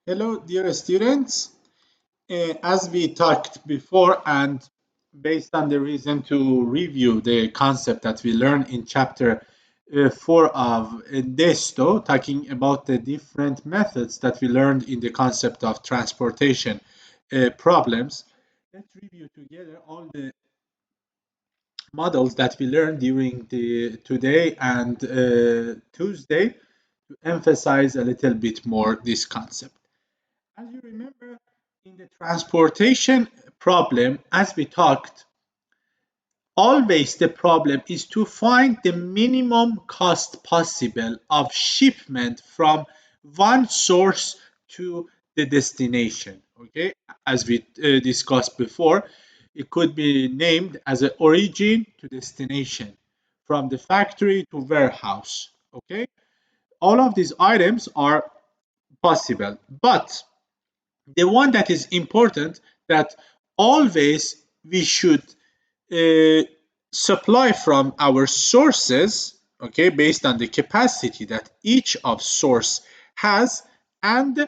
Hello, dear students. As we talked before, and based on the reason to review the concept that we learned in chapter 4 of DEstO, talking about the different methods that we learned in the concept of transportation problems, let's review together all the models that we learned during the today and Tuesday to emphasize a little bit more this concept. As you remember, in the transportation problem, as we talked, always the problem is to find the minimum cost possible of shipment from one source to the destination. Okay, as we discussed before, it could be named as an origin to destination, from the factory to warehouse. Okay, all of these items are possible, but the one that is important that always we should uh, supply from our sources, okay, based on the capacity that each of source has, and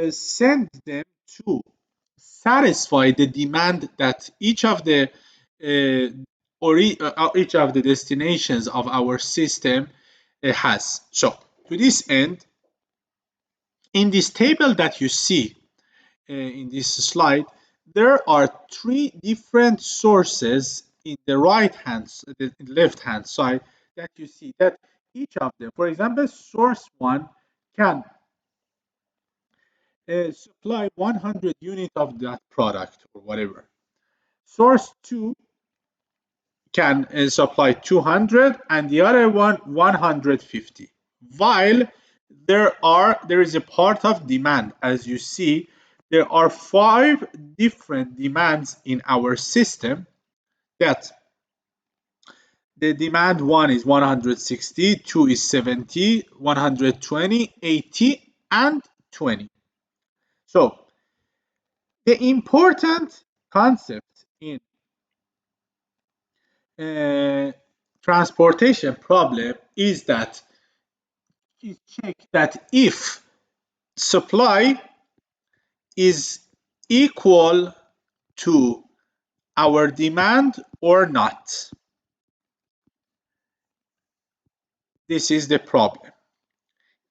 send them to satisfy the demand that each of the each of the destinations of our system has. So to this end, in this table that you see in this slide, there are three different sources in the the left hand side that you see that each of them, for example, source one can supply 100 units of that product or whatever. Source two can supply 200 and the other one 150. While there is a part of demand, as you see, there are five different demands in our system that the demand one is 160, two is 70, 120, 80, and 20. So the important concept in uh, transportation problem is that is check that if supply is equal to our demand or not. This is the problem.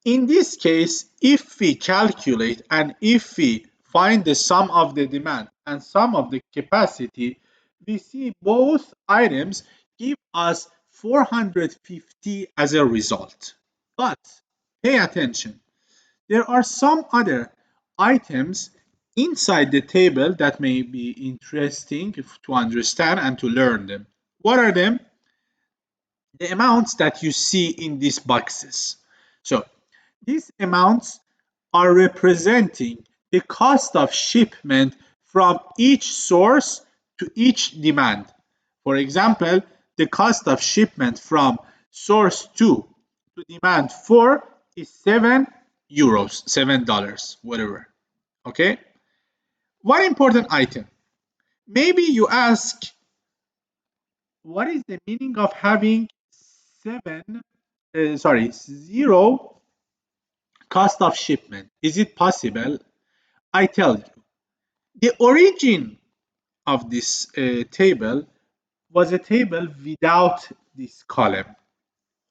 In this case, if we calculate and if we find the sum of the demand and sum of the capacity, we see both items give us 450 as a result. But pay attention. There are some other items inside the table that may be interesting to understand and to learn them. What are them? The amounts that you see in these boxes. So these amounts are representing the cost of shipment from each source to each demand. For example, the cost of shipment from source 2 to demand 4 is 7 euros, $7, whatever. Okay? One important item. Maybe you ask, what is the meaning of having 0 cost of shipment? Is it possible? I tell you, the origin of this table was a table without this column.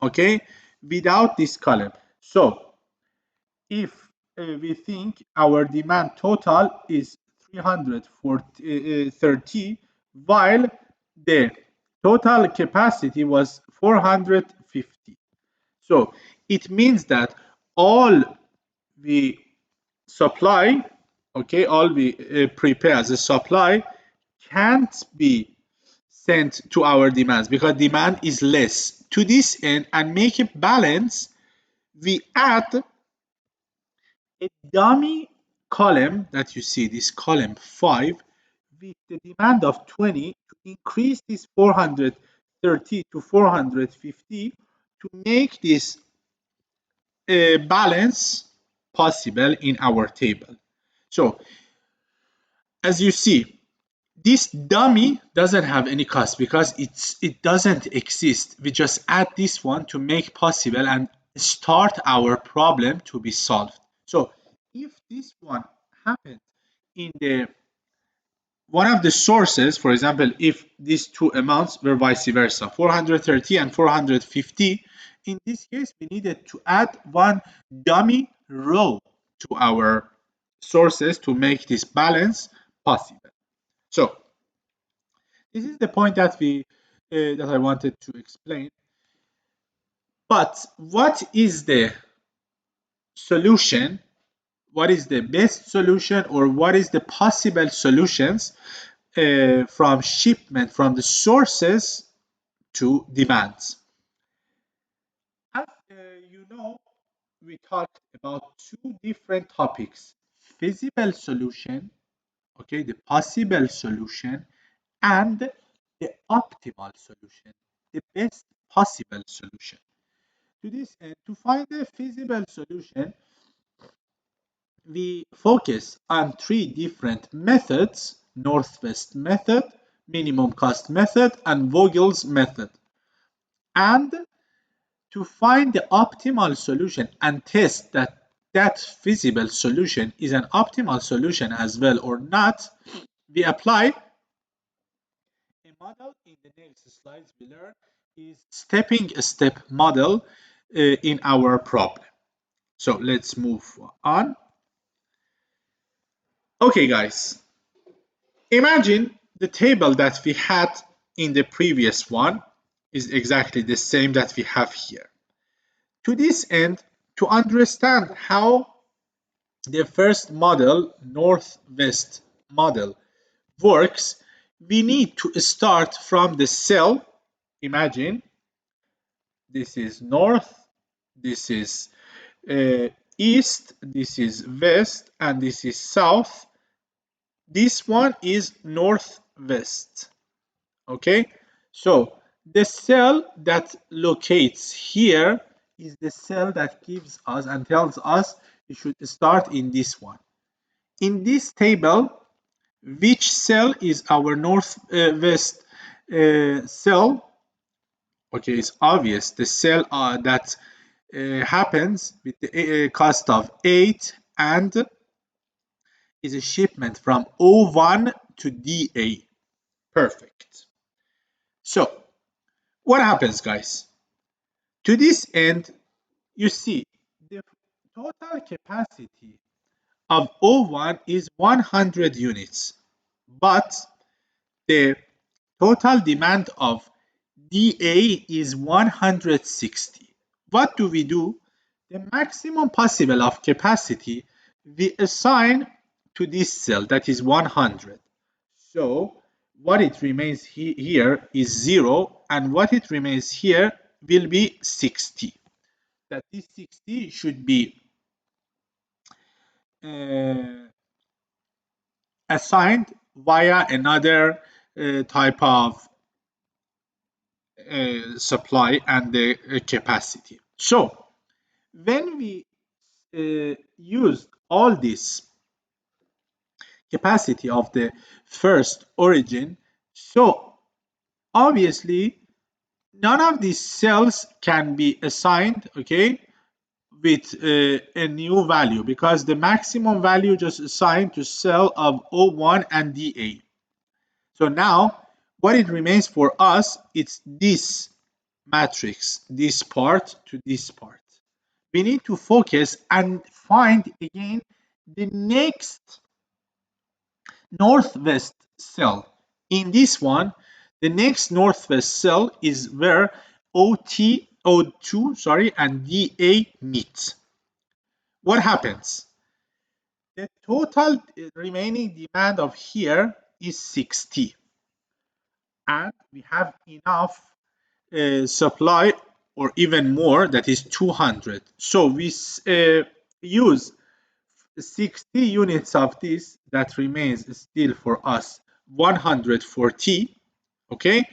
Okay, without this column. So if we think our demand total is 330, while the total capacity was 450. So it means that all we supply, okay, all we prepare as a supply can't be sent to our demands because demand is less. To this end, and make a balance, we add a dummy column that you see, this column 5, with the demand of 20 to increase this 430 to 450 to make this balance possible in our table. So as you see, this dummy doesn't have any cost because it doesn't exist. We just add this one to make possible and start our problem to be solved. So if this one happened in the one of the sources, for example, if these two amounts were vice versa, 430 and 450, in this case, we needed to add one dummy row to our sources to make this balance possible. So this is the point that that I wanted to explain. But what is the solution? What is the best solution, or what is the possible solutions from shipment from the sources to demands? As you know, we talked about two different topics: feasible solution, okay, the possible solution, and the optimal solution, the best possible solution. To this end, to find a feasible solution, we focus on three different methods: Northwest method, minimum cost method, and Vogel's method. And to find the optimal solution and test that that feasible solution is an optimal solution as well or not, we apply a model. In the next slides we learn is stepping step model in our problem. So let's move on. Okay, guys, imagine the table that we had in the previous one is exactly the same that we have here. To this end, to understand how the first model, Northwest model, works, we need to start from the cell. Imagine this is north, this is east, this is west, and this is south. This one is northwest. Okay, so the cell that locates here is the cell that gives us and tells us we should start in this one. In this table, which cell is our northwest cell? Okay, it's obvious. The cell that happens with the cost of 8 and is a shipment from O1 to DA. Perfect. So what happens, guys? To this end, you see the total capacity of O1 is 100 units, but the total demand of DA is 160. What do? The maximum possible of capacity we assign to this cell, that is 100. So what it remains here is 0, and what it remains here will be 60. That this 60 should be uh, assigned via another type of supply and the capacity. So when we use all this capacity of the first origin, so obviously none of these cells can be assigned, okay, with a new value, because the maximum value just assigned to cell of O1 and DA. So now what it remains for us, it's this matrix, this part to this part. We need to focus and find again the next northwest cell. In this one, the next northwest cell is where O2, and DA meet. What happens? The total remaining demand of here is 60, and we have enough supply or even more, that is 200. So we use 60 units of this, that remains still for us 140, okay,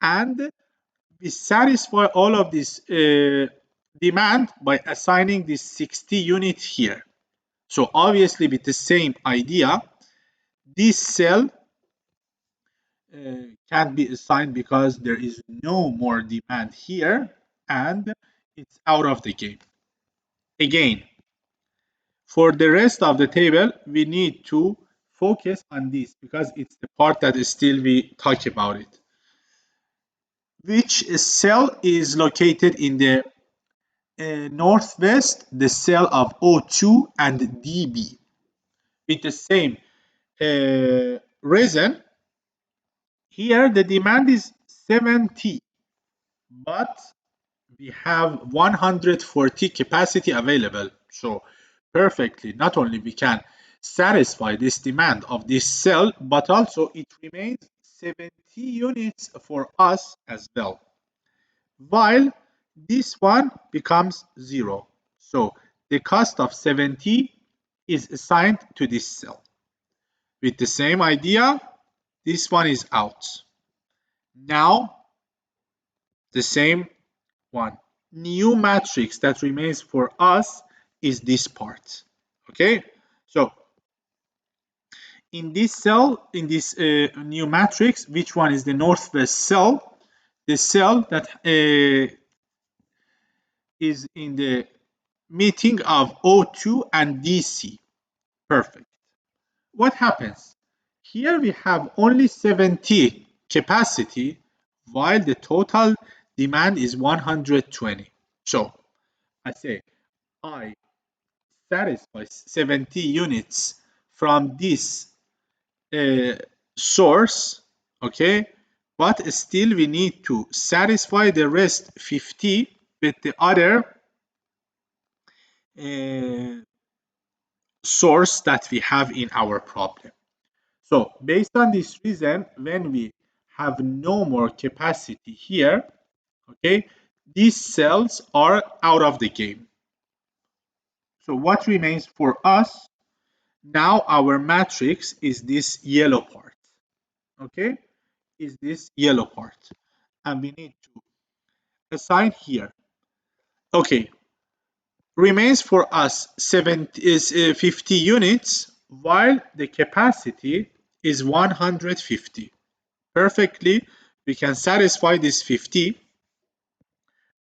and we satisfy all of this demand by assigning this 60 unit here. So obviously with the same idea, this cell can't be assigned because there is no more demand here and it's out of the game. Again, For the rest of the table, we need to focus on this because it's the part that still we talk about it. Which cell is located in the northwest? The cell of O2 and DB. With the same reason, here the demand is 70, but we have 140 capacity available. So perfectly, not only we can satisfy this demand of this cell, but also it remains 70 units for us as well, while this one becomes 0. So the cost of 70 is assigned to this cell. With the same idea, this one is out. Now the same one. New matrix that remains for us is this part. Okay, so in this cell, in this new matrix, which one is the northwest cell? The cell that is in the meeting of O2 and DC. Perfect. What happens? Here we have only 70 capacity, while the total demand is 120. So I say I satisfy 70 units from this source, okay, but still we need to satisfy the rest 50 with the other source that we have in our problem. So based on this reason, when we have no more capacity here, okay, these cells are out of the game. So what remains for us? Now our matrix is this yellow part, okay, is this yellow part, and we need to assign here. Okay, remains for us 50 units, while the capacity is 150. Perfectly, we can satisfy this 50,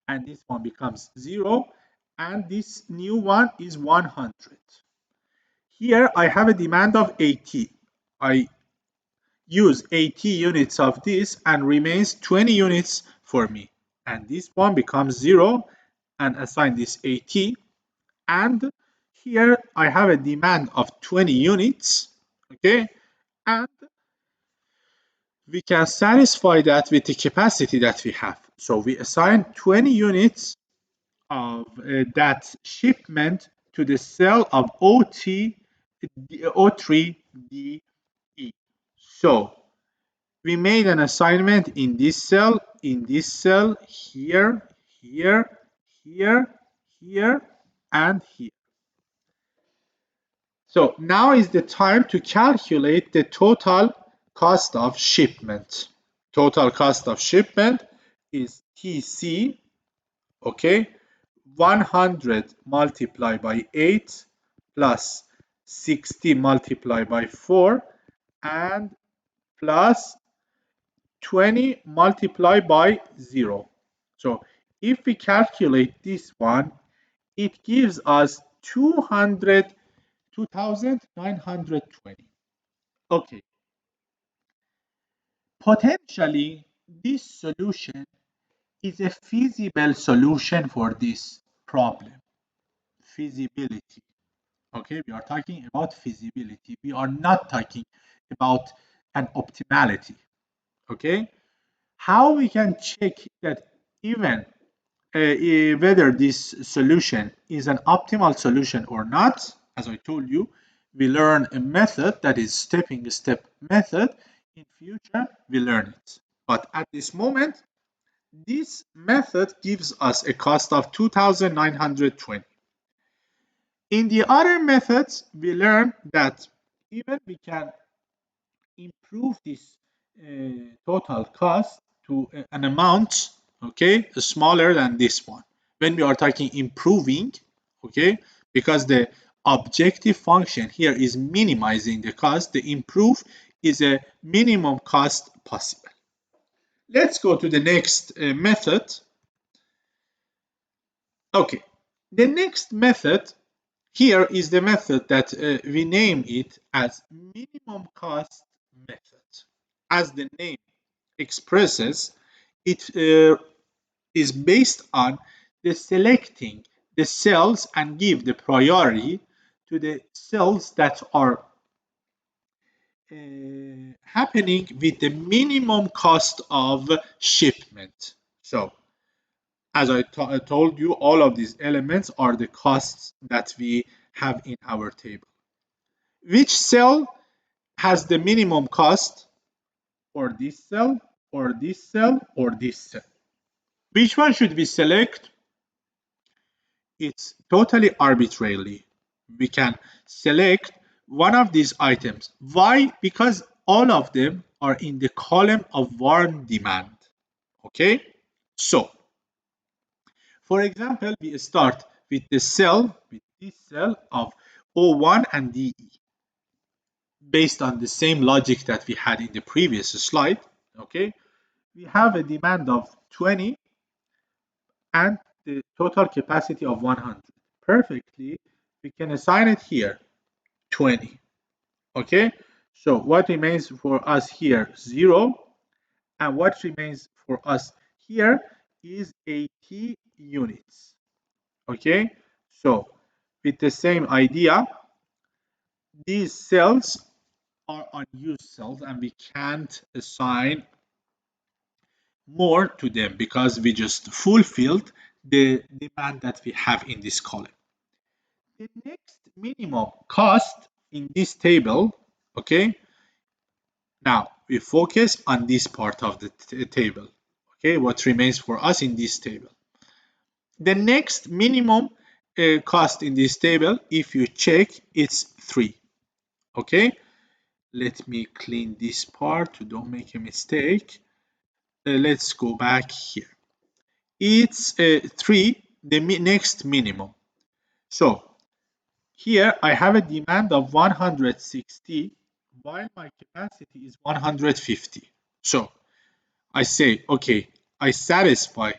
and this one becomes 0, and this new one is 100. Here I have a demand of 80. I use 80 units of this and remains 20 units for me, and this one becomes 0 and assign this 80, and here I have a demand of 20 units, okay, and we can satisfy that with the capacity that we have. So we assign 20 units of that shipment to the cell of O3DE. So we made an assignment in this cell, here, here, here, here, and here. So now is the time to calculate the total cost of shipment. Total cost of shipment is TC, okay, 100 multiplied by 8 plus 60 multiplied by 4 and plus 20 multiplied by 0. So if we calculate this one, it gives us 2,920. Okay, potentially this solution is a feasible solution for this problem. Feasibility. Okay, we are talking about feasibility. We are not talking about an optimality. Okay, how we can check that even whether this solution is an optimal solution or not? As I told you, we learn a method that is stepping step method. In future, we learn it. But at this moment, this method gives us a cost of 2,920. In the other methods, we learn that even we can improve this total cost to an amount, okay, smaller than this one. When we are talking improving, okay, because the objective function here is minimizing the cost, the improve is a minimum cost possible. Let's go to the next method. Okay, the next method Here is the method that we name it as minimum cost method. As the name expresses, it is based on the selecting the cells and give the priority to the cells that are happening with the minimum cost of shipment. So, as I told you, all of these elements are the costs that we have in our table. Which cell has the minimum cost for this cell, or this cell, or this cell? Which one should we select? It's totally arbitrarily. We can select one of these items. Why? Because all of them are in the column of warm demand. Okay? So, for example, we start with the cell, with this cell of O1 and DE. Based on the same logic that we had in the previous slide, okay? We have a demand of 20 and the total capacity of 100. Perfectly, we can assign it here, 20. Okay, so what remains for us here, 0, and what remains for us here is 80 units. Okay, so with the same idea, these cells are unused cells and we can't assign more to them because we just fulfilled the demand that we have in this column. The next minimum cost in this table, okay, now we focus on this part of the table, okay, what remains for us in this table. The next minimum cost in this table, if you check, it's 3, okay. Let me clean this part to don't make a mistake. Let's go back here. It's 3, the next minimum. So here I have a demand of 160 while my capacity is 150. So I say, okay, I satisfy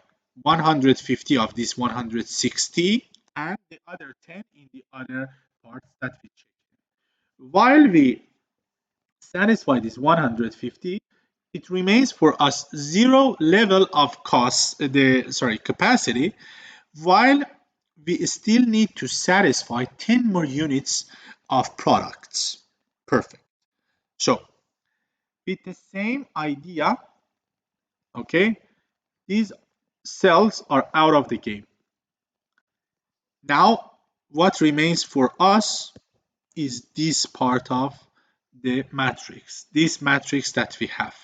150 of this 160 and the other 10 in the other parts that we check. While we satisfy this 150, it remains for us 0 level of capacity, while we still need to satisfy 10 more units of products. Perfect. So with the same idea, okay, these cells are out of the game. Now what remains for us is this part of the matrix, this matrix that we have.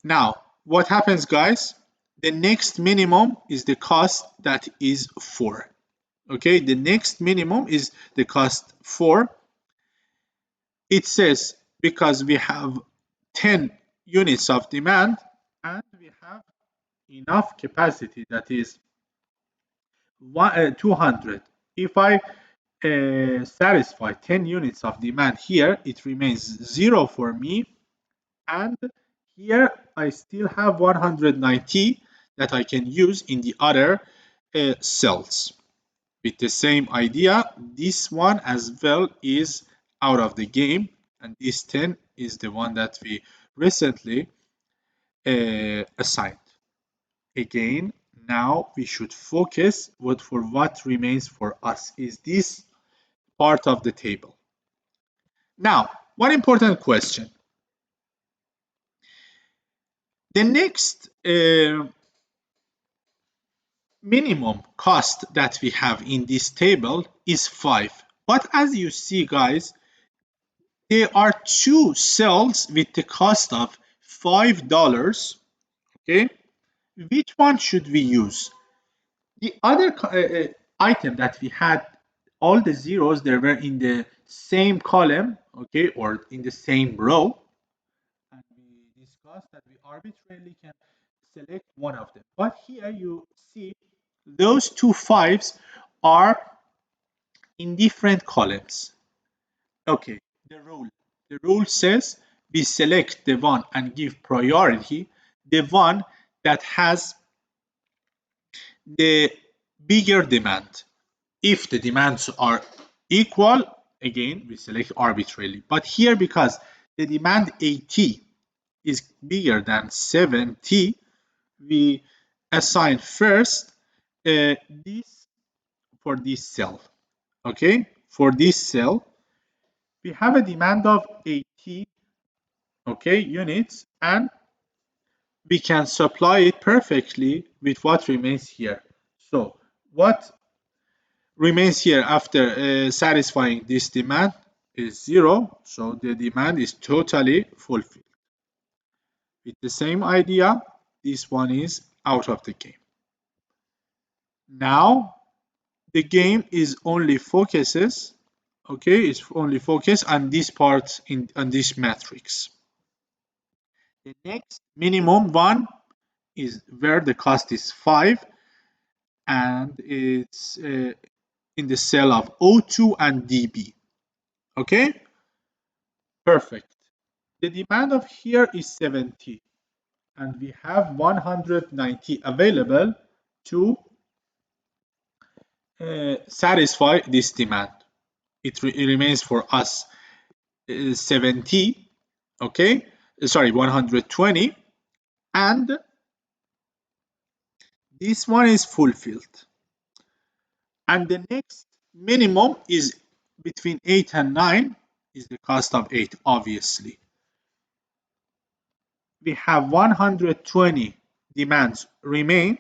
Now what happens, guys? The next minimum is the cost that is 4. Okay, the next minimum is the cost 4. It says because we have 10 units of demand and we have enough capacity, that is 200. If I satisfy 10 units of demand here, it remains 0 for me, and here I still have 190 that I can use in the other cells. With the same idea, this one as well is out of the game, and this 10 is the one that we recently assigned. Again, now we should focus for what remains for us is this part of the table. Now, one important question. The next minimum cost that we have in this table is 5. But as you see, guys, there are 2 cells with the cost of $5. Okay, which one should we use? The other item that we had, all the zeros, they were in the same column, okay, or in the same row, and we discussed that we arbitrarily can select one of them. But here you see those 2 5s are in different columns. Okay, the rule says we select the one and give priority the one that has the bigger demand. If the demands are equal, again, we select arbitrarily. But here, because the demand 80 is bigger than 70, we assign first this for this cell. Okay, for this cell, we have a demand of 80, okay, units, and we can supply it perfectly with what remains here. So what remains here after satisfying this demand is 0. So the demand is totally fulfilled. With the same idea, this one is out of the game. Now the game is only focuses, okay, it's only focused on this part on this matrix. The next minimum one is where the cost is 5, and it's in the cell of O2 and DB. Okay, perfect. The demand of here is 70, and we have 190 available to satisfy this demand. It remains for us 70, okay, sorry, 120, and this one is fulfilled. And the next minimum is between 8 and 9, is the cost of 8, obviously. We have 120 demands remain,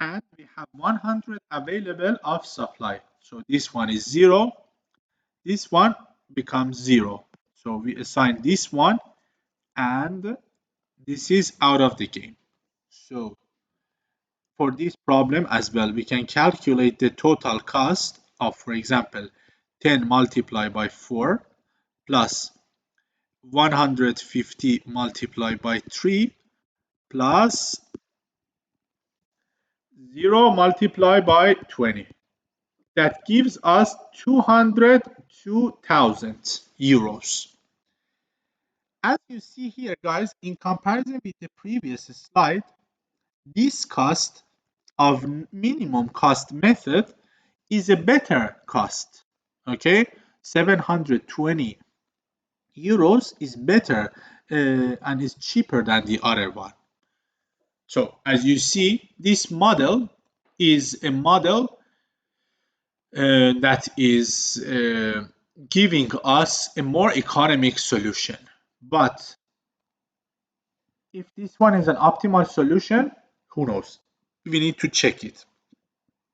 and we have 100 available of supply. So this one is 0, this one becomes 0. So we assign this one, and this is out of the game. So for this problem as well, we can calculate the total cost of, for example, 10 multiplied by 4 plus 150 multiplied by 3 plus 0 multiplied by 20. That gives us 202,000 euros. As you see here, guys, in comparison with the previous slide, this cost of minimum cost method is a better cost. Okay, 720 euros is better and is cheaper than the other one. So as you see, this model is a model that is giving us a more economic solution. But if this one is an optimal solution, who knows? We need to check it.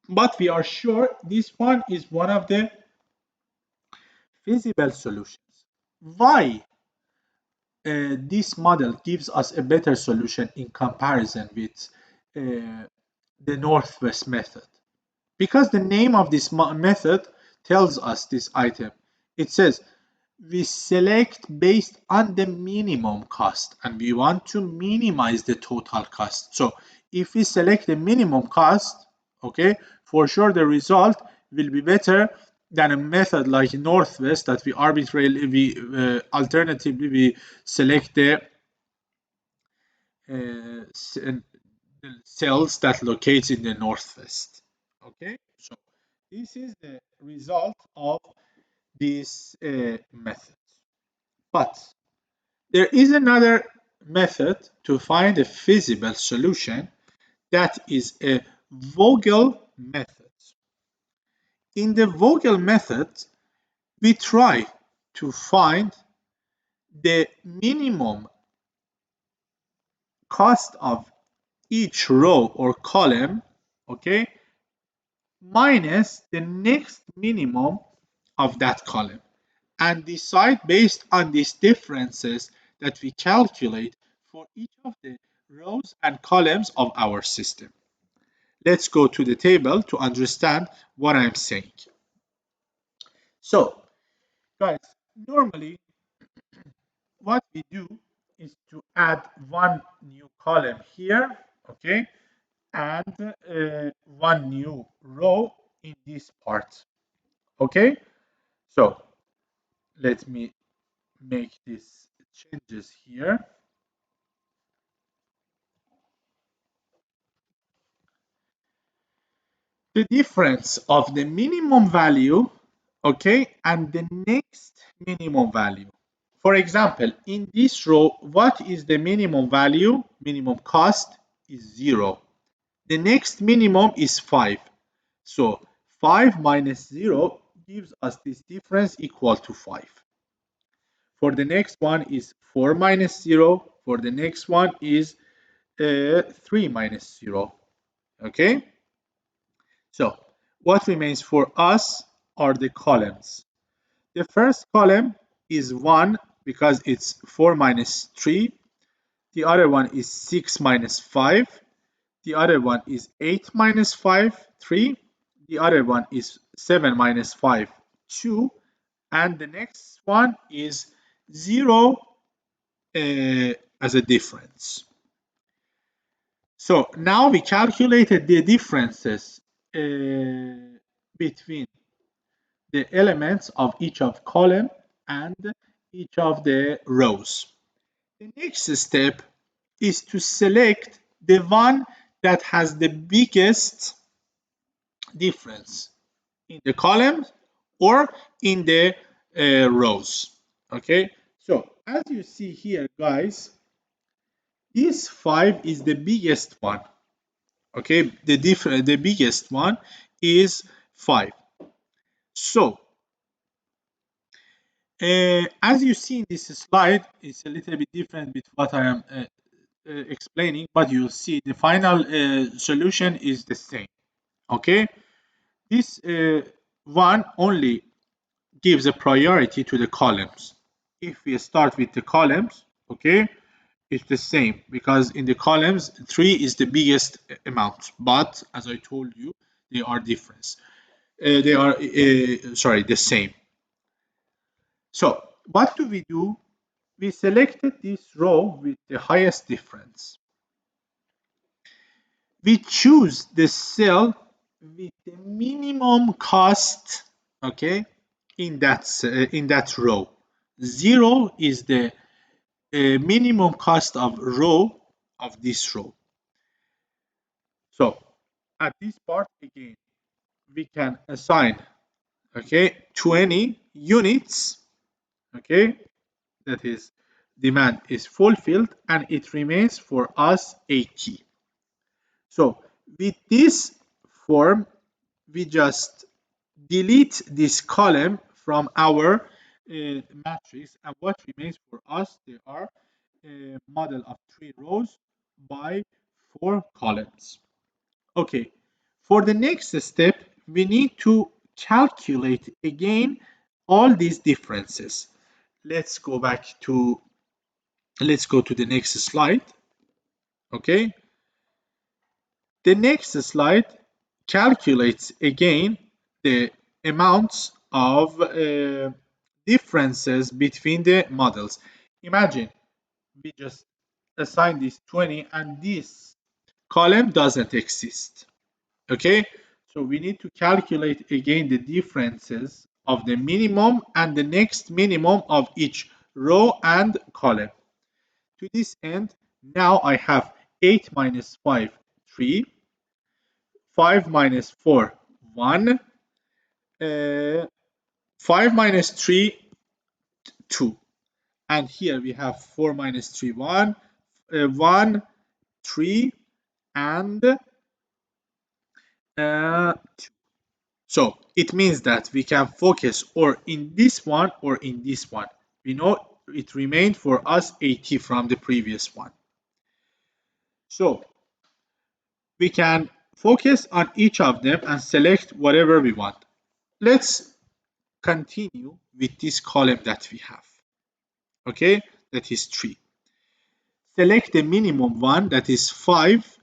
But we are sure this one is one of the feasible solutions. Why this model gives us a better solution in comparison with the Northwest method? Because the name of this method tells us this item. It says we select based on the minimum cost, and we want to minimize the total cost. So if we select the minimum cost, okay, for sure the result will be better than a method like Northwest that we arbitrarily, alternatively, we select the cells that locate in the Northwest. Okay, so this is the result of this method. But there is another method to find a feasible solution, that is a Vogel method. In the Vogel method, we try to find the minimum cost of each row or column, okay, minus the next minimum of that column, and decide based on these differences that we calculate for each of the rows and columns of our system. Let's go to the table to understand what I'm saying. So, guys, normally what we do is to add one new column here, okay, and one new row in this part, okay. So let me make these changes here. the difference of the minimum value, okay, and the next minimum value. For example, in this row, what is the minimum value? Minimum cost is 0. The next minimum is 5. So 5 minus 0 gives us this difference equal to 5. For the next one is 4 minus 0. For the next one is 3 minus 0. Okay? So what remains for us are the columns. The first column is 1 because it's 4 minus 3. The other one is 6 minus 5. The other one is 8 minus 5, 3. The other one is 7 minus 5, 2. And the next one is 0 as a difference. So now we calculated the differences between the elements of each of column and each of the rows. The next step is to select the one that has the biggest difference in the columns or in the rows. Okay, so as you see here, guys, this 5 is the biggest one. Okay, the biggest one is 5. So as you see in this slide, it's a little bit different with what I am explaining, but you'll see the final solution is the same. Okay, this one only gives a priority to the columns. If we start with the columns, okay, it's the same because in the columns 3 is the biggest amount, but as I told you, they are different. They are the same. So what do? We selected this row with the highest difference. We choose the cell with the minimum cost, okay, in that row. 0 is the minimum cost of row of this row. So at this part again, we can assign, okay, 20 units, okay, that is demand is fulfilled, and it remains for us 80. So with this form, we just delete this column from our matrix, and what remains for us, there are a model of 3 rows by 4 columns. Okay, for the next step, we need to calculate again all these differences. Let's go to the next slide. Okay, the next slide calculates again the amounts of differences between the models. Imagine we just assign this 20 and this column doesn't exist. Okay, so we need to calculate again the differences of the minimum and the next minimum of each row and column. To this end, now I have 8 minus 5, 3, 5 minus 4, 1, 5 minus 3, 2. And here we have 4 minus 3, 1, 1, 3, and 2. So it means that we can focus or in this one or in this one. We know it remained for us 80 from the previous one. So we can focus on each of them and select whatever we want. Let's continue with this column that we have. Okay, that is 3. Select the minimum one, that is 5,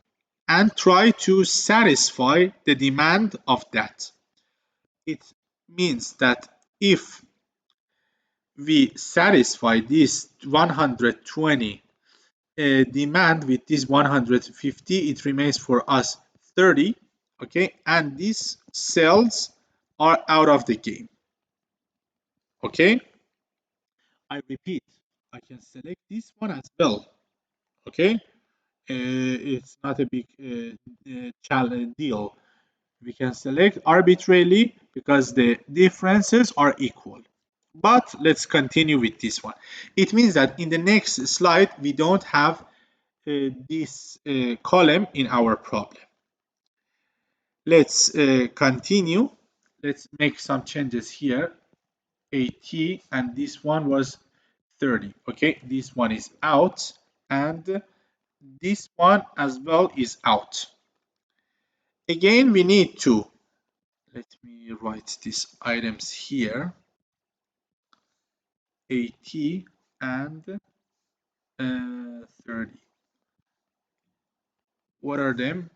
and try to satisfy the demand of that. It means that if we satisfy this 120 demand with this 150, it remains for us 30. Okay, and these cells are out of the game. Okay, I repeat, I can select this one as well. Okay, it's not a big challenge deal. We can select arbitrarily because the differences are equal. But let's continue with this one. It means that in the next slide, we don't have this column in our problem. Let's continue. Let's make some changes here. 80 and this one was 30. Okay, this one is out and this one as well is out. Again, we need to, let me write these items here, 80 and 30. What are them?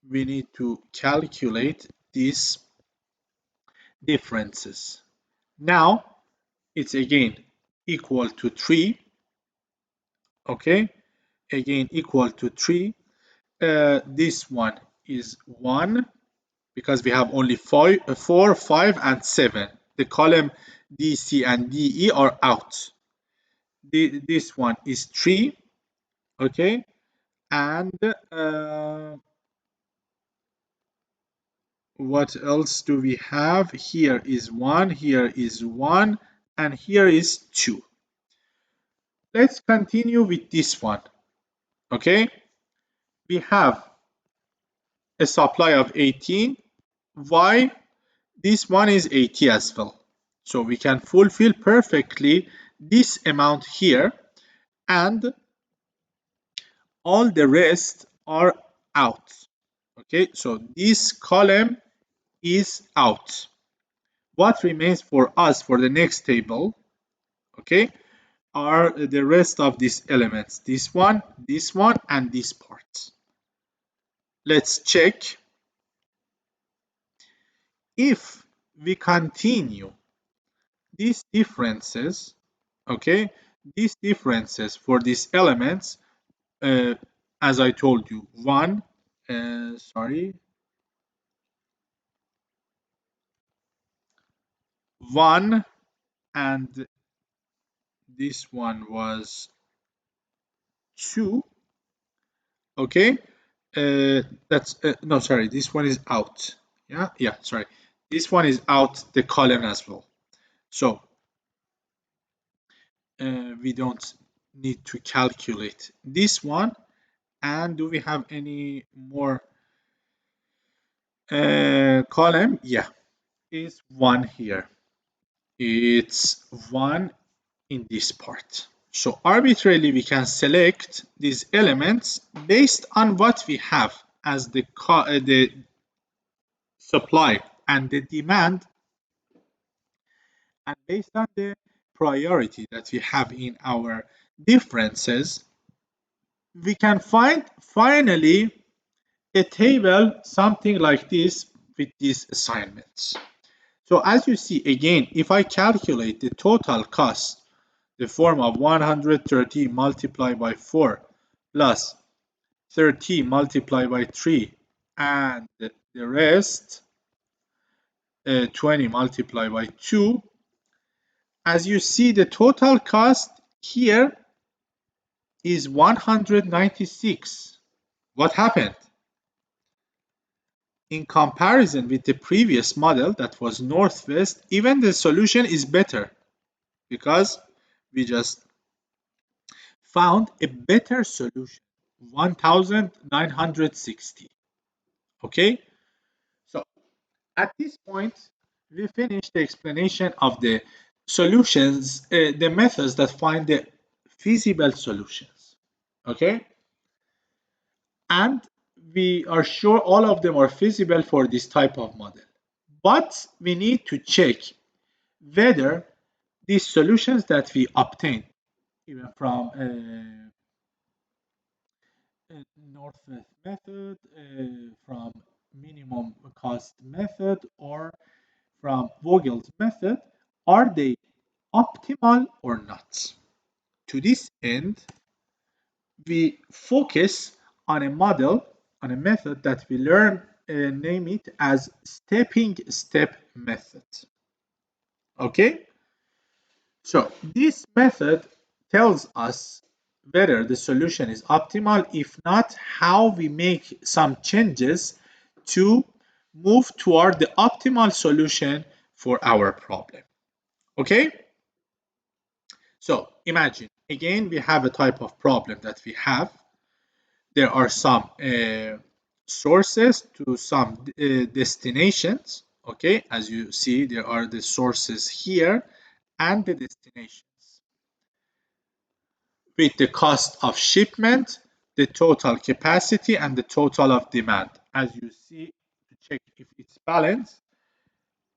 We need to calculate these differences. Now, it's again equal to 3. Okay, again equal to 3. This one is 1 because we have only 4, 5, and 7. The column D, C, and D, E are out. This one is 3. Okay, and what else do we have? Here is 1, here is 1, and here is 2. Let's continue with this one. Okay, we have a supply of 18. Why? This one is 80 as well. So we can fulfill perfectly this amount here, and all the rest are out. Okay, so this column is out. What remains for us for the next table, okay, are the rest of these elements. This one, and this part. Let's check. If we continue these differences, okay, these differences for these elements, as I told you, 1, 1, and this one was 2. Okay, that's no, sorry, this one is out. Yeah, sorry, this one is out the column as well. So we don't need to calculate this one. And do we have any more column? Yeah, is 1 here. It's 1 in this part. So arbitrarily we can select these elements based on what we have as the supply and the demand, and based on the priority that we have in our differences, we can find finally a table something like this with these assignments. So as you see, again, if I calculate the total cost, the form of 130 multiplied by 4 plus 30 multiplied by 3 and the rest 20 multiplied by 2, as you see, the total cost here is 196. What happened? In comparison with the previous model that was northwest, even the solution is better because we just found a better solution, 1960. Okay, so at this point we finished the explanation of the solutions, the methods that find the feasible solutions. Okay, and we are sure all of them are feasible for this type of model, but we need to check whether these solutions that we obtain even from Northwest method, from minimum cost method, or from Vogel's method, are they optimal or not? To this end, we focus on a model, on a method that we learn, name it as stepping step method. Okay, so this method tells us whether the solution is optimal. If not, how we make some changes to move toward the optimal solution for our problem. Okay? So imagine, again, we have a type of problem that we have. There are some sources to some destinations. Okay, as you see, there are the sources here and the destinations with the cost of shipment, the total capacity, and the total of demand. As you see, to check if it's balanced,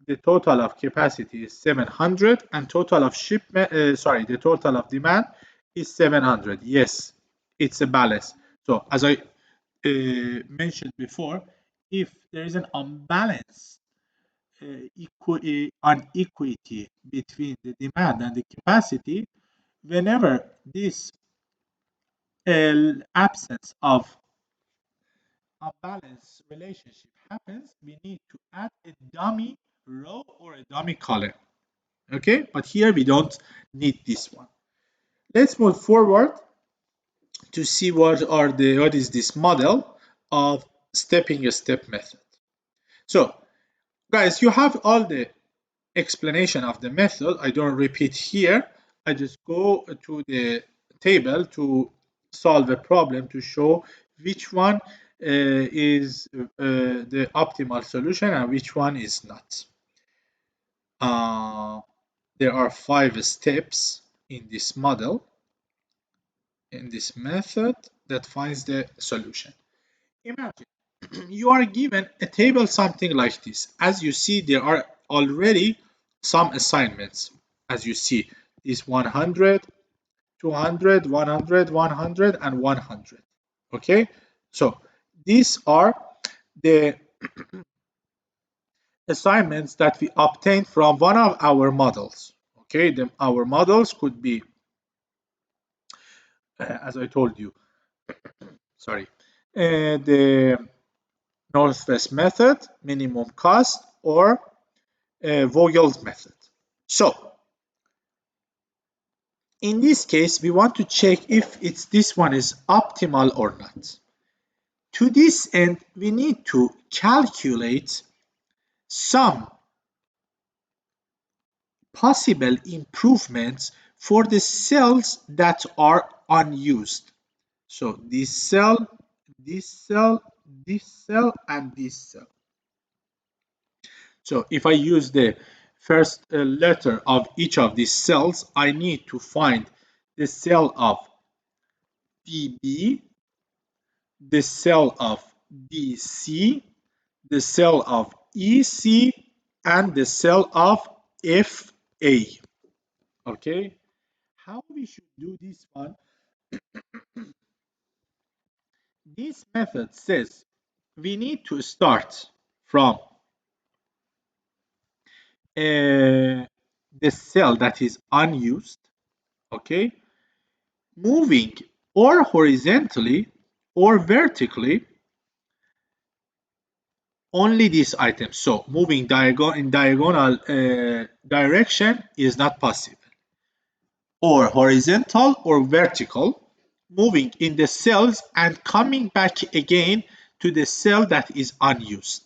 the total of capacity is 700 and total of shipment, the total of demand is 700. Yes, it's a balance. So as I mentioned before, if there is an unbalance, unequity between the demand and the capacity, whenever this absence of unbalance relationship happens, we need to add a dummy row or a dummy column. Okay, but here we don't need this one. Let's move forward to see what is this model of stepping step method. So guys, you have all the explanation of the method. I don't repeat here. I just go to the table to solve a problem to show which one is the optimal solution and which one is not. There are 5 steps in this model, in this method, that finds the solution. Imagine you are given a table something like this. As you see, there are already some assignments. As you see, is 100, 200, 100, 100, and 100. Okay, so these are the assignments that we obtained from one of our models. Okay, our models could be, as I told you, sorry, the Northwest method, minimum cost, or Vogel's method. So in this case, we want to check if this one is optimal or not. To this end, we need to calculate some possible improvements for the cells that are unused. So this cell, this cell, this cell, and this cell. So if I use the first letter of each of these cells, I need to find the cell of DB, the cell of DC, the cell of EC, and the cell of FA. Okay, how we should do this one? This method says we need to start from the cell that is unused, okay, moving or horizontally or vertically only these items. So moving in diagonal direction is not possible, or horizontal or vertical, moving in the cells and coming back again to the cell that is unused.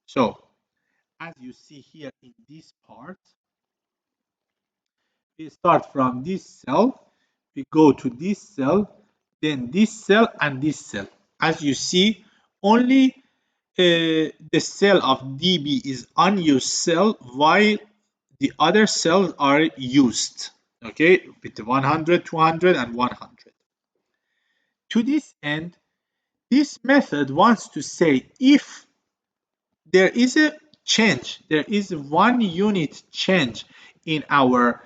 So as you see here in this part, we start from this cell, we go to this cell, then this cell and this cell. As you see, only the cell of DB is unused cell, while the other cells are used, okay, with 100, 200, and 100. To this end, this method wants to say if there is a change, there is 1 unit change in our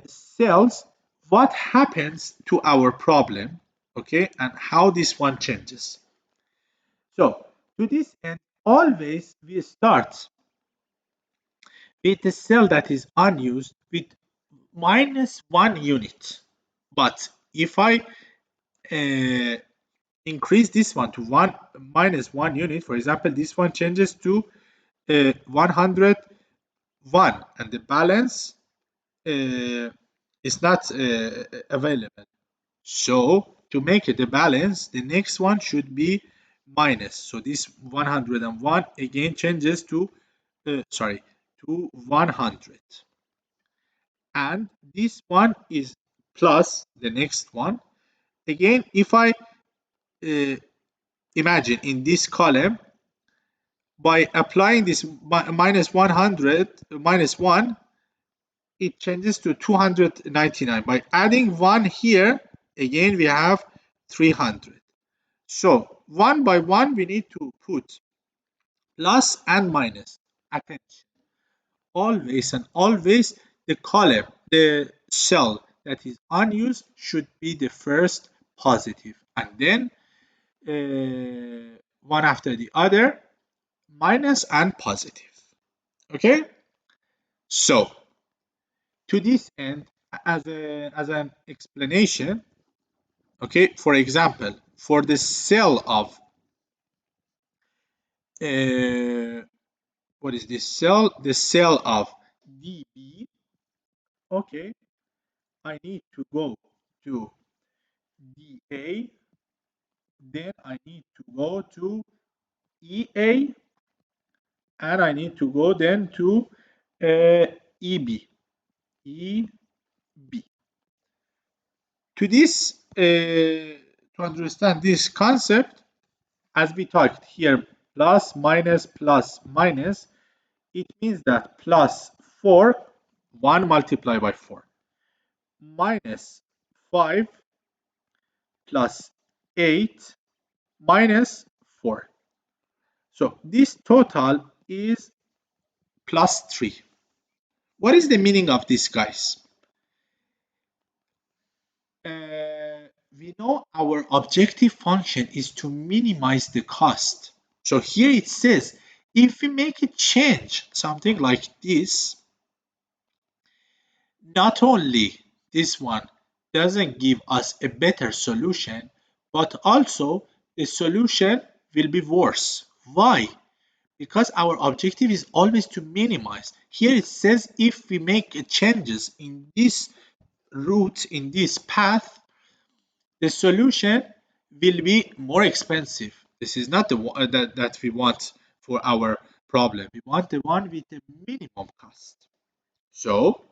cells, what happens to our problem, okay, and how this one changes. So to this end, always we start with the cell that is unused with -1 unit. But if I increase this one to -1 unit, for example, this one changes to 101, and the balance is not available. So to make it a balance, the next one should be minus. So this 101 again changes to, to 100. And this one is plus the next one. Again, if I imagine in this column, by applying this minus 100, minus 1, it changes to 299. By adding 1 here, again we have 300. So one by one we need to put plus and minus. Attention. Always and always the column, the cell that is unused should be the first positive, and then one after the other, minus and positive. Okay? So to this end, as an explanation, okay, for example, for the cell of what is this cell? The cell of DB. Okay, I need to go to DA, then I need to go to EA, and I need to go then to EB. EB. To this, to understand this concept, as we talked here, plus minus, it means that plus 4, 1 multiplied by 4, minus 5 plus 8 minus 4. So this total is plus 3. What is the meaning of this, guys? We know our objective function is to minimize the cost. So here it says, if we make a change, something like this, not only this one doesn't give us a better solution, but also the solution will be worse. Why? Because our objective is always to minimize. Here it says if we make changes in this route, in this path, the solution will be more expensive. This is not the one that we want for our problem. We want the one with the minimum cost. So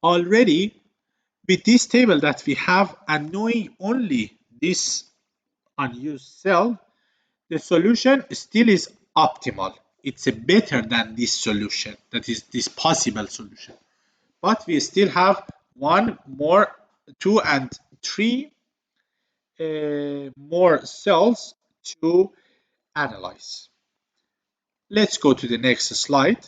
already with this table that we have, and knowing only this unused cell, the solution still is optimal. It's a better than this solution, that is this possible solution. But we still have one more, two and three more cells to analyze. Let's go to the next slide.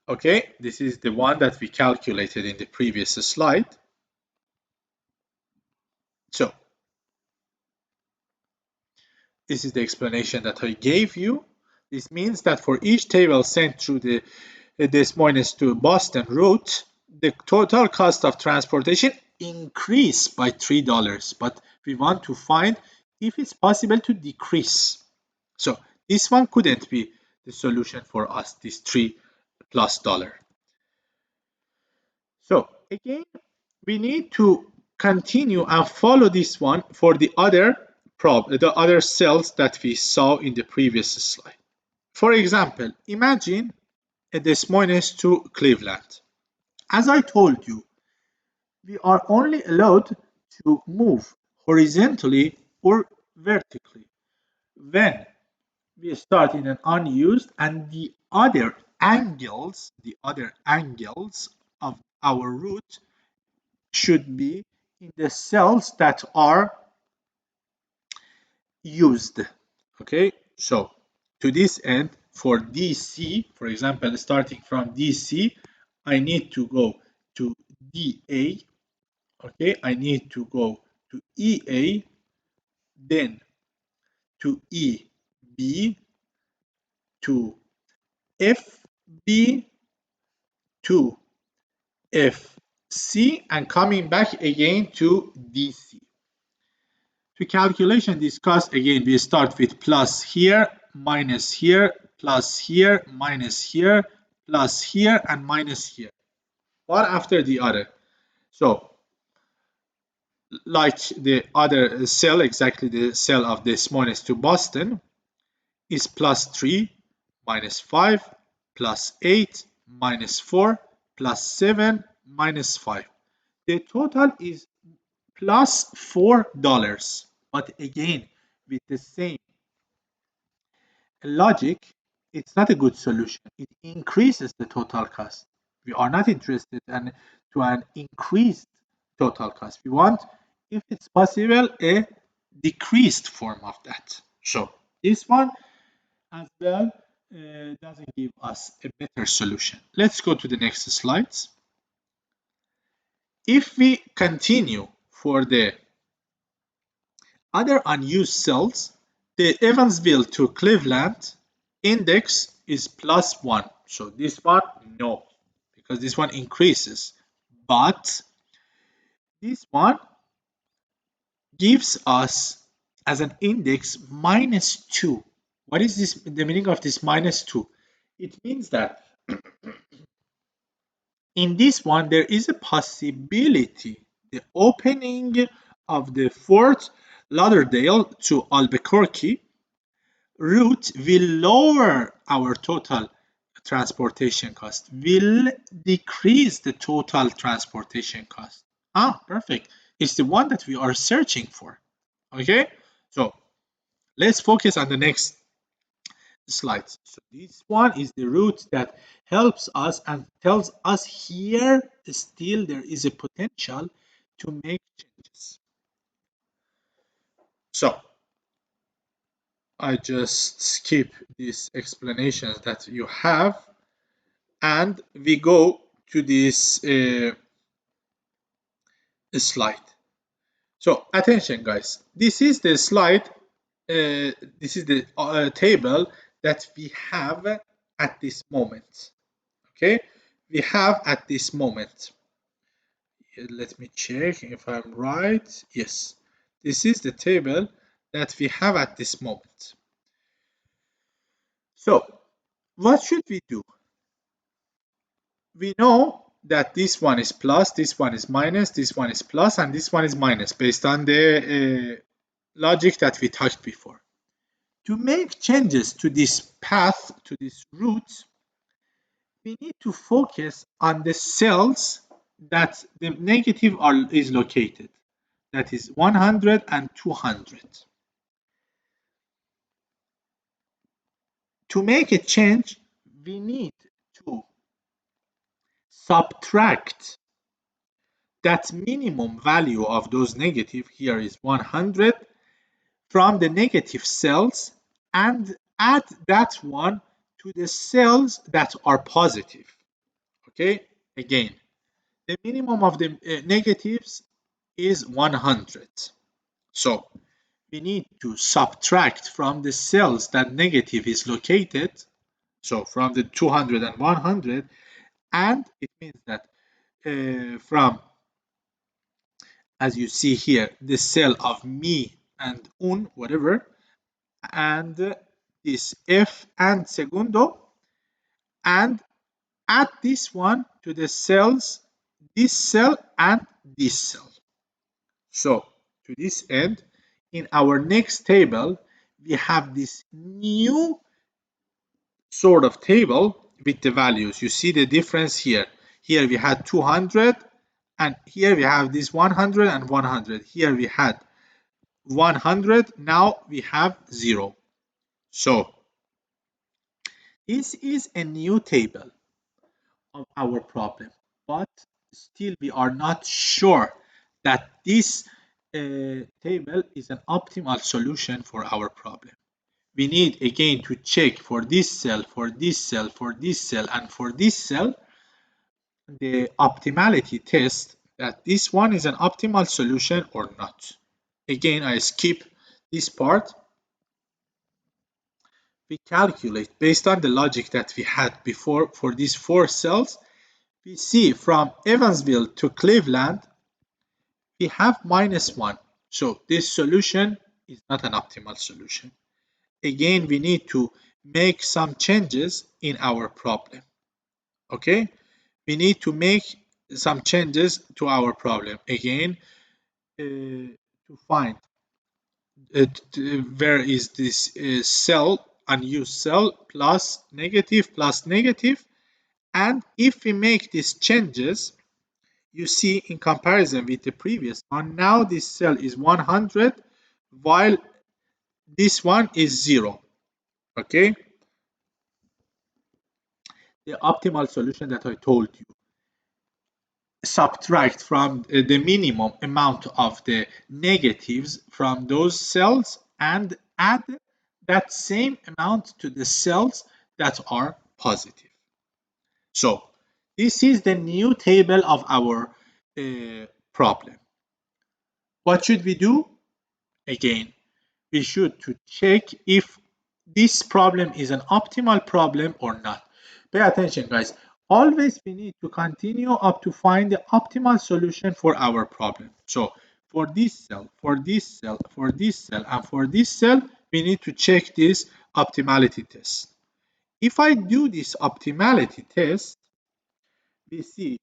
Okay, this is the one that we calculated in the previous slide. So this is the explanation that I gave you. This means that for each table sent through the Des Moines to Boston route, the total cost of transportation increased by $3, but we want to find if it's possible to decrease. So this one couldn't be the solution for us, this $3+. So again, we need to continue and follow this one for the other cells that we saw in the previous slide. For example, imagine a Des Moines to Cleveland. As I told you, we are only allowed to move horizontally or vertically when we start in an unused, and the other angles of our route should be in the cells that are used. Okay, so to this end, for DC, for example, starting from DC, I need to go to DA. Okay, I need to go to EA, then to EB, to FB, to FC, and coming back again to DC. To calculation this cost, again, we start with plus here, minus here, plus here, minus here, plus here and minus here, one after the other. So like the other cell, exactly the cell of Des Moines to Boston is plus 3 minus 5 plus 8 minus 4 plus 7 minus 5. The total is plus $4. But again, with the same logic, it's not a good solution. It increases the total cost. We are not interested in to an increased total cost. We want, if it's possible, a decreased form of that. So this one as well doesn't give us a better solution. Let's go to the next slides. If we continue for the other unused cells, the Evansville to Cleveland index is plus 1. So this one, no, because this one increases. But this one gives us as an index minus 2. What is this? The meaning of this minus 2? It means that in this one, there is a possibility the opening of the Fort Lauderdale to Albuquerque route will lower our total transportation cost, will decrease the total transportation cost. Ah, perfect. It's the one that we are searching for. Okay, so let's focus on the next slides. So this one is the route that helps us and tells us here still there is a potential to make changes. So I just skip these explanations that you have and we go to this slide. So attention guys, this is the slide, this is the table that we have at this moment. Okay, we have at this moment. Let me check if I'm right. Yes, this is the table that we have at this moment. So what should we do? We know that this one is plus, this one is minus, this one is plus, and this one is minus based on the logic that we talked before. To make changes to this path, to this route, we need to focus on the cells that the negative is located. That is 100 and 200. To make a change, we need to subtract that minimum value of those negative, here is 100, from the negative cells and add that one to the cells that are positive. Okay, again, the minimum of the negatives is 100. So we need to subtract from the cells that negative is located, so from the 200 and 100, and it means that from, as you see here, the cell of me and un, whatever, and this F and segundo, and add this one to the cells, this cell and this cell. So to this end, in our next table, we have this new sort of table with the values. You see the difference here. Here we had 200 and here we have this 100 and 100. Here we had 100, now we have 0. So this is a new table of our problem, but still we are not sure that this table is an optimal solution for our problem. We need again to check for this cell, for this cell, for this cell, and for this cell, the optimality test that this one is an optimal solution or not. Again, I skip this part. We calculate based on the logic that we had before for these 4 cells. We see from Evansville to Cleveland, we have -1. So this solution is not an optimal solution. Again, we need to make some changes in our problem. Okay, we need to make some changes to our problem again to find where is this cell, unused cell, plus negative, and if we make these changes, you see in comparison with the previous one, now this cell is 100 while this one is 0. Okay, the optimal solution that I told you, subtract from the minimum amount of the negatives from those cells and add that same amount to the cells that are positive. So this is the new table of our problem. What should we do? Again, we should to check if this problem is an optimal problem or not. Pay attention, guys. Always we need to continue up to find the optimal solution for our problem. So for this cell, for this cell, for this cell, and for this cell, we need to check this optimality test. If I do this optimality test, we see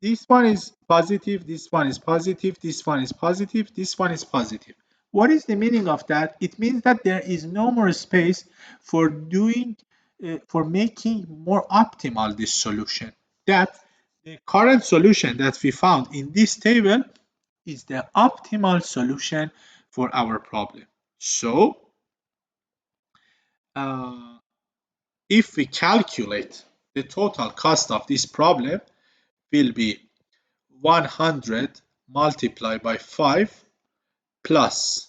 this one is positive, this one is positive, this one is positive, this one is positive. What is the meaning of that? It means that there is no more space for doing, for making more optimal this solution. That the current solution that we found in this table is the optimal solution for our problem. So, uh, if we calculate the total cost of this problem, will be 100 multiplied by 5 plus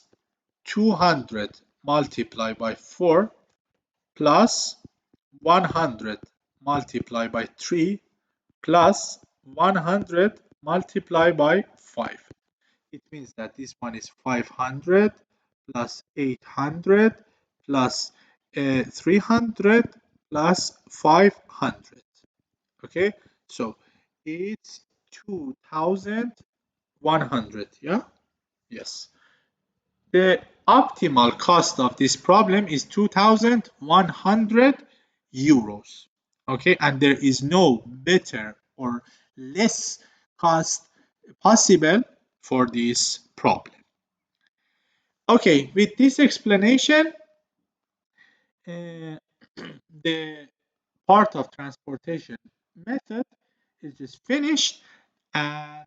200 multiplied by 4 plus 100 multiplied by 3 plus 100 multiplied by 5. It means that this one is 500 plus 800 plus 300 plus 500. Okay, so it's 2100. Yeah, yes. The optimal cost of this problem is 2100 euros. Okay, and there is no better or less cost possible for this problem. Okay, with this explanation, uh, the part of transportation method is just finished, and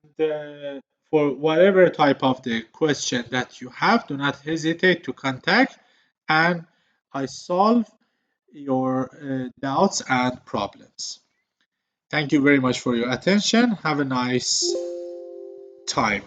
for whatever type of the question that you have, do not hesitate to contact, and I solve your doubts and problems. Thank you very much for your attention. Have a nice time.